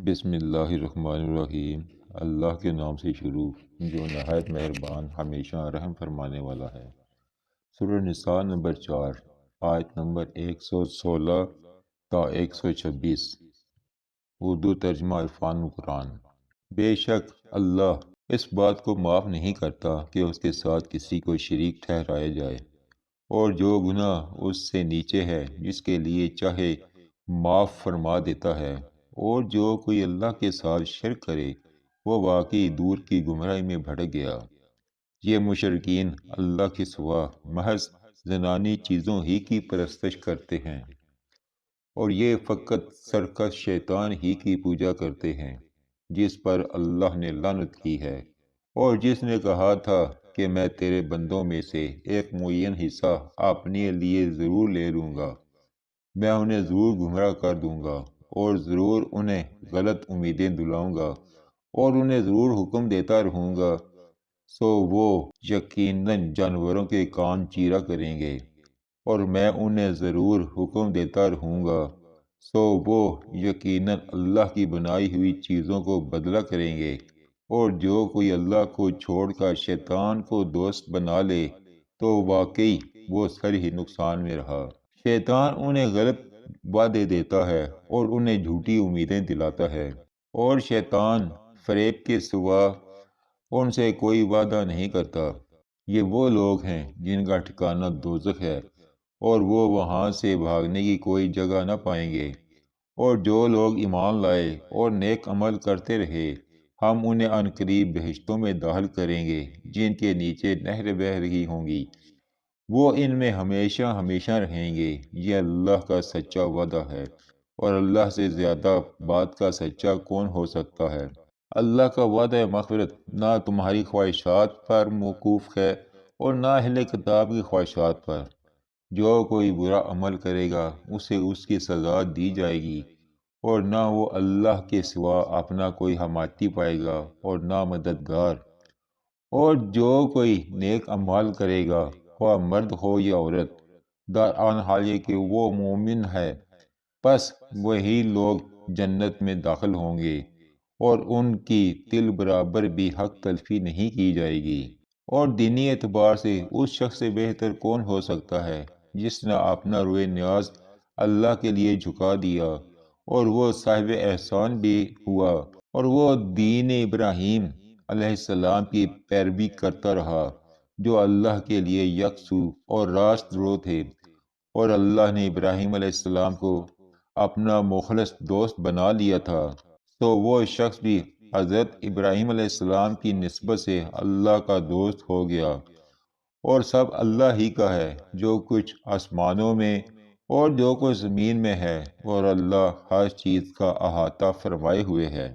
بسم اللہ الرحمن الرحیم۔ اللہ کے نام سے شروع جو نہایت مہربان ہمیشہ رحم فرمانے والا ہے۔ سورہ نساء نمبر 4 آیت نمبر 116 تا 126۔ اردو ترجمہ عرفان قرآن۔ بے شک اللہ اس بات کو معاف نہیں کرتا کہ اس کے ساتھ کسی کو شریک ٹھہرایا جائے، اور جو گناہ اس سے نیچے ہے جس کے لیے چاہے معاف فرما دیتا ہے، اور جو کوئی اللہ کے ساتھ شرک کرے وہ واقعی دور کی گمراہی میں بھٹک گیا۔ یہ مشرکین اللہ کے سوا محض زنانی چیزوں ہی کی پرستش کرتے ہیں، اور یہ فقط سرکش شیطان ہی کی پوجا کرتے ہیں جس پر اللہ نے لعنت کی ہے، اور جس نے کہا تھا کہ میں تیرے بندوں میں سے ایک معین حصہ اپنے لیے ضرور لے لوں گا، میں انہیں ضرور گمراہ کر دوں گا، اور ضرور انہیں غلط امیدیں دلاؤں گا، اور انہیں ضرور حکم دیتا رہوں گا، سو وہ یقیناً جانوروں کے کان چیرا کریں گے، اور میں انہیں ضرور حکم دیتا رہوں گا، سو وہ یقیناً اللہ کی بنائی ہوئی چیزوں کو بدلہ کریں گے، اور جو کوئی اللہ کو چھوڑ کر شیطان کو دوست بنا لے تو واقعی وہ سر ہی نقصان میں رہا۔ شیطان انہیں غلط وعدے دیتا ہے اور انہیں جھوٹی امیدیں دلاتا ہے، اور شیطان فریب کے سوا ان سے کوئی وعدہ نہیں کرتا۔ یہ وہ لوگ ہیں جن کا ٹھکانہ دوزخ ہے، اور وہ وہاں سے بھاگنے کی کوئی جگہ نہ پائیں گے۔ اور جو لوگ ایمان لائے اور نیک عمل کرتے رہے ہم انہیں عنقریب بہشتوں میں داخل کریں گے جن کے نیچے نہریں بہہ رہی ہوں گی، وہ ان میں ہمیشہ ہمیشہ رہیں گے۔ یہ اللہ کا سچا وعدہ ہے، اور اللہ سے زیادہ بات کا سچا کون ہو سکتا ہے۔ اللہ کا وعدہ مغفرت نہ تمہاری خواہشات پر موقوف ہے اور نہ اہل کتاب کی خواہشات پر۔ جو کوئی برا عمل کرے گا اسے اس کی سزا دی جائے گی، اور نہ وہ اللہ کے سوا اپنا کوئی حمایتی پائے گا اور نہ مددگار۔ اور جو کوئی نیک اعمال کرے گا خواہ مرد ہو یا عورت، درآن حال یہ کہ وہ مومن ہے، پس وہی لوگ جنت میں داخل ہوں گے، اور ان کی تل برابر بھی حق تلفی نہیں کی جائے گی۔ اور دینی اعتبار سے اس شخص سے بہتر کون ہو سکتا ہے جس نے اپنا روئے نیاز اللہ کے لیے جھکا دیا، اور وہ صاحب احسان بھی ہوا، اور وہ دین ابراہیم علیہ السلام کی پیروی کرتا رہا جو اللہ کے لیے یکسو اور راست رو تھے، اور اللہ نے ابراہیم علیہ السلام کو اپنا مخلص دوست بنا لیا تھا، تو وہ شخص بھی حضرت ابراہیم علیہ السلام کی نسبت سے اللہ کا دوست ہو گیا۔ اور سب اللہ ہی کا ہے، جو کچھ آسمانوں میں اور جو کچھ زمین میں ہے، اور اللہ ہر چیز کا احاطہ فرمائے ہوئے ہے۔